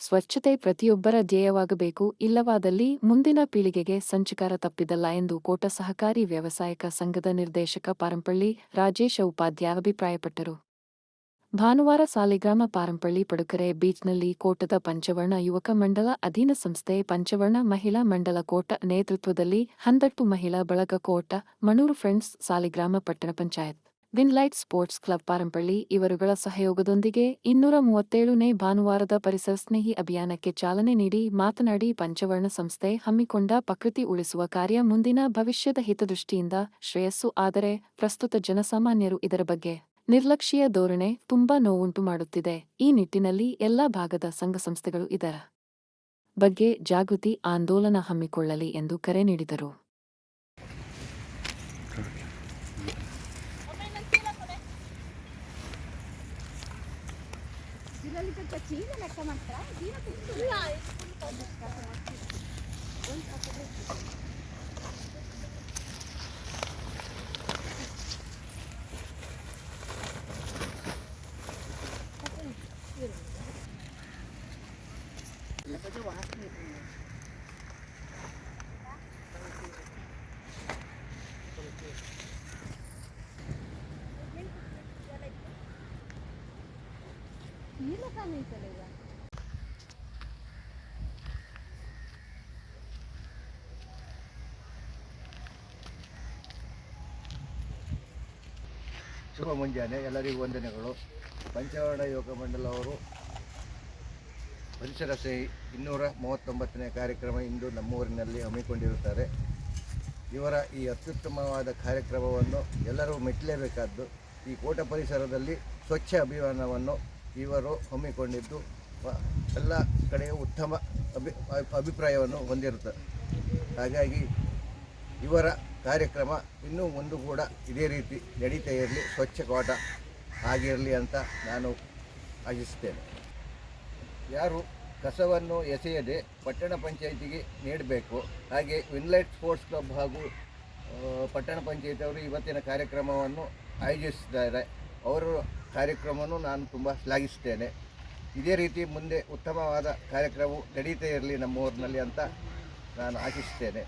ಸ್ವಚ್ಛತೆ ಪ್ರತಿಯೊಬ್ಬರ ಧ್ಯೇಯವಾಗಬೇಕು, ಇಲ್ಲವಾದಲ್ಲಿ ಮುಂದಿನ ಪೀಳಿಗೆಗೆ ಸಂಚಕಾರ ತಪ್ಪಿದಲ್ಲ ಎಂದು ಕೋಟ ಸಹಕಾರಿ ವ್ಯವಸಾಯಕ ಸಂಘದ ನಿರ್ದೇಶಕ ಪಾರಂಪಳ್ಳಿ ರಾಜೇಶ ಉಪಾಧ್ಯಾಯ ಅಭಿಪ್ರಾಯಪಟ್ಟರು. ಭಾನುವಾರ ಸಾಲಿಗ್ರಾಮ ಪಾರಂಪಳ್ಳಿ ಪಡುಕರೆ ಬೀಚ್ನಲ್ಲಿ ಕೋಟದ ಪಂಚವರ್ಣ ಯುವಕ ಮಂಡಲ ಅಧೀನ ಸಂಸ್ಥೆ ಪಂಚವರ್ಣ ಮಹಿಳಾ ಮಂಡಲ ಕೋಟ ನೇತೃತ್ವದಲ್ಲಿ 12 ಮಹಿಳಾ ಬಳಗ ಕೋಟ ಮಣೂರು ಫ್ರೆಂಡ್ಸ್ ಸಾಲಿಗ್ರಾಮ ಪಟ್ಟಣ ಪಂಚಾಯತ್ ವಿನ್ಲೈಟ್ ಸ್ಪೋರ್ಟ್ಸ್ ಕ್ಲಬ್ ಪಾರಂಪಳ್ಳಿ ಇವರುಗಳ ಸಹಯೋಗದೊಂದಿಗೆ 237ನೇ ಭಾನುವಾರದ ಪರಿಸರ ಸ್ನೇಹಿ ಅಭಿಯಾನಕ್ಕೆ ಚಾಲನೆ ನೀಡಿ ಮಾತನಾಡಿ, ಪಂಚವರ್ಣ ಸಂಸ್ಥೆ ಹಮ್ಮಿಕೊಂಡ ಪ್ರಕೃತಿ ಉಳಿಸುವ ಕಾರ್ಯ ಮುಂದಿನ ಭವಿಷ್ಯದ ಹಿತದೃಷ್ಟಿಯಿಂದ ಶ್ರೇಯಸ್ಸು. ಆದರೆ ಪ್ರಸ್ತುತ ಜನಸಾಮಾನ್ಯರು ಇದರ ಬಗ್ಗೆ ನಿರ್ಲಕ್ಷ್ಯ ಧೋರಣೆ ತುಂಬಾ ನೋವುಂಟು ಮಾಡುತ್ತಿದೆ. ಈ ನಿಟ್ಟಿನಲ್ಲಿ ಎಲ್ಲಾ ಭಾಗದ ಸಂಘ ಸಂಸ್ಥೆಗಳು ಇದರ ಬಗ್ಗೆ ಜಾಗೃತಿ ಆಂದೋಲನ ಹಮ್ಮಿಕೊಳ್ಳಲಿ ಎಂದು ಕರೆ ನೀಡಿದರು. ಶುಭ ಮುಂಜಾನೆ, ಎಲ್ಲರಿಗೂ ವಂದನೆಗಳು. ಪಂಚವರ್ಣ ಯುವಕ ಮಂಡಲ ಅವರು ಪರಿಸರ ಸ್ನೇಹಿ 239ನೇ ಕಾರ್ಯಕ್ರಮ ಇಂದು ನಮ್ಮೂರಿನಲ್ಲಿ ಹಮ್ಮಿಕೊಂಡಿರುತ್ತಾರೆ. ಇವರ ಈ ಅತ್ಯುತ್ತಮವಾದ ಕಾರ್ಯಕ್ರಮವನ್ನು ಎಲ್ಲರೂ ಮೆಚ್ಚಲೇಬೇಕಾದ್ದು. ಈ ಕೋಟ ಪರಿಸರದಲ್ಲಿ ಸ್ವಚ್ಛ ಅಭಿಯಾನವನ್ನು ಇವರು ಹಮ್ಮಿಕೊಂಡಿದ್ದು ಎಲ್ಲ ಕಡೆಯೂ ಉತ್ತಮ ಅಭಿಪ್ರಾಯವನ್ನು ಹೊಂದಿರುತ್ತದೆ. ಹಾಗಾಗಿ ಇವರ ಕಾರ್ಯಕ್ರಮ ಇನ್ನೂ ಮುಂದೆ ಕೂಡ ಇದೇ ರೀತಿ ನಡೀತಾ ಇರಲಿ, ಸ್ವಚ್ಛ ಕೋಟ ಆಗಿರಲಿ ಅಂತ ನಾನು ಆಶಿಸುತ್ತೇನೆ. ಯಾರು ಕಸವನ್ನು ಎಸೆಯದೆ ಪಟ್ಟಣ ಪಂಚಾಯಿತಿಗೆ ನೀಡಬೇಕು. ಹಾಗೆ ವಿನ್ಲೈಟ್ ಸ್ಪೋರ್ಟ್ಸ್ ಕ್ಲಬ್ ಹಾಗೂ ಪಟ್ಟಣ ಪಂಚಾಯಿತಿಯವರು ಇವತ್ತಿನ ಕಾರ್ಯಕ್ರಮವನ್ನು ಆಯೋಜಿಸಿದ್ದಾರೆ. ಅವರ ಕಾರ್ಯಕ್ರಮವನ್ನು ನಾನು ತುಂಬ ಶ್ಲಾಘಿಸುತ್ತೇನೆ. ಇದೇ ರೀತಿ ಮುಂದೆ ಉತ್ತಮವಾದ ಕಾರ್ಯಕ್ರಮವು ನಡೀತಾ ಇರಲಿ ನಮ್ಮ ಊರಿನಲ್ಲಿ ಅಂತ ನಾನು ಆಶಿಸುತ್ತೇನೆ.